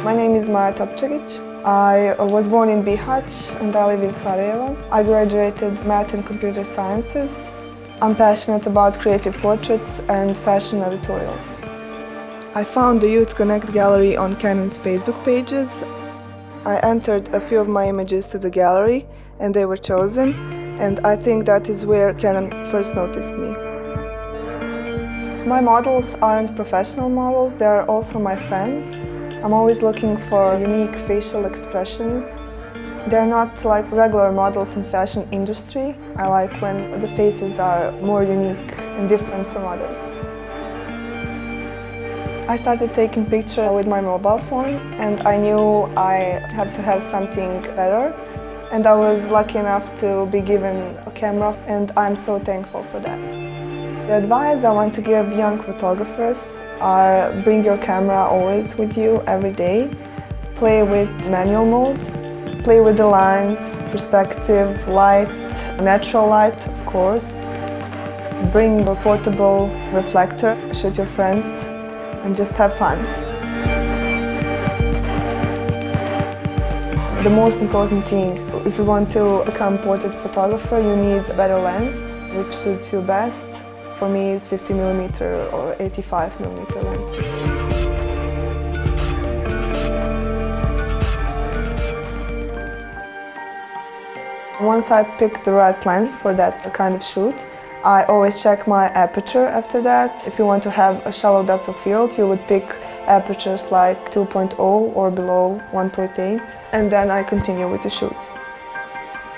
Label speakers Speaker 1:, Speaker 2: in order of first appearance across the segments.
Speaker 1: My name is Maja Topčagić. I was born in Bihac and I live in Sarajevo. I graduated Math and Computer Sciences. I'm passionate about creative portraits and fashion editorials. I found the Youth Connect Gallery on Canon's Facebook pages. I entered a few of my images to the gallery and they were chosen, and I think that is where Canon first noticed me. My models aren't professional models, they are also my friends. I'm always looking for unique facial expressions. They're not like regular models in fashion industry. I like when the faces are more unique and different from others. I started taking pictures with my mobile phone and I knew I had to have something better. And I was lucky enough to be given a camera and I'm so thankful for that. The advice I want to give young photographers are bring your camera always with you every day. Play with manual mode. Play with the lines, perspective, light, natural light, of course. Bring a portable reflector, shoot your friends, and just have fun. The most important thing, if you want to become a portrait photographer, you need a better lens, which suits you best. For me, it's 50mm or 85mm lenses. Once I pick the right lens for that kind of shoot, I always check my aperture after that. If you want to have a shallow depth of field, you would pick apertures like 2.0 or below 1.8, and then I continue with the shoot.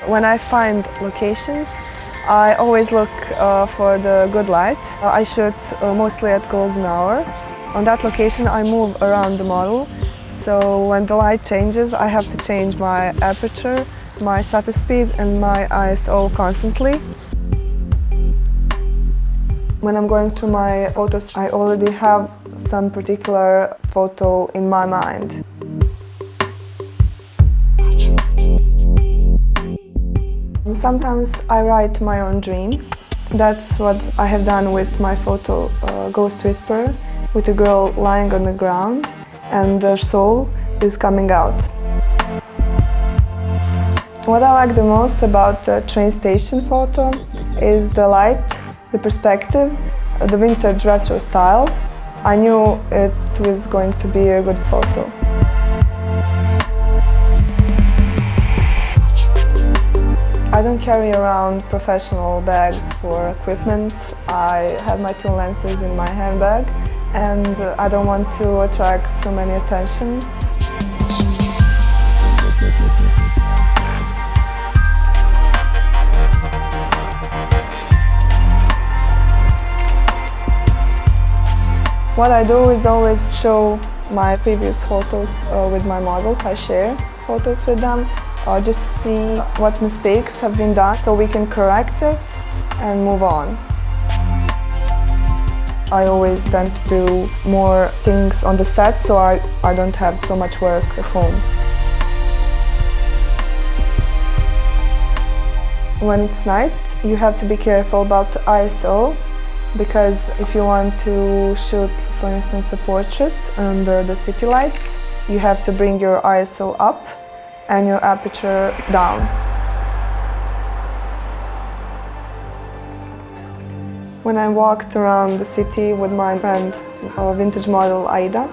Speaker 1: When I find locations, I always look for the good light. I shoot mostly at golden hour. On that location, I move around the model, so when the light changes, I have to change my aperture, my shutter speed and my ISO constantly. When I'm going through my photos, I already have some particular photo in my mind. Sometimes I write my own dreams. That's what I have done with my photo Ghost Whisperer, with a girl lying on the ground and her soul is coming out. What I like the most about the train station photo is the light, the perspective, the vintage retro style. I knew it was going to be a good photo. I don't carry around professional bags for equipment. I have my two lenses in my handbag and I don't want to attract so many attention. What I do is always show my previous photos with my models. I share photos with them just to see what mistakes have been done so we can correct it and move on. I always tend to do more things on the set so I don't have so much work at home. When it's night, you have to be careful about the ISO, because if you want to shoot, for instance, a portrait under the city lights, you have to bring your ISO up and your aperture down. When I walked around the city with my friend, vintage model Aida,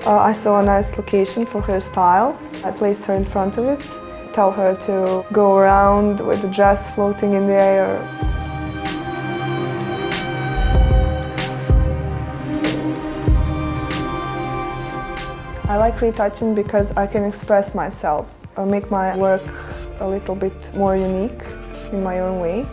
Speaker 1: I saw a nice location for her style. I placed her in front of it, tell her to go around with the dress floating in the air. I like retouching because I can express myself, make my work a little bit more unique in my own way.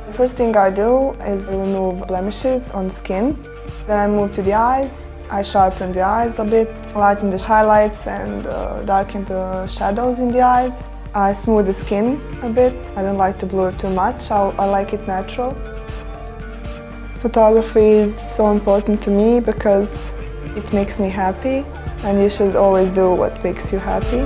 Speaker 1: The first thing I do is remove blemishes on the skin. Then I move to the eyes. I sharpen the eyes a bit, lighten the highlights and darken the shadows in the eyes. I smooth the skin a bit. I don't like to blur too much. I like it natural. Photography is so important to me because it makes me happy. And you should always do what makes you happy.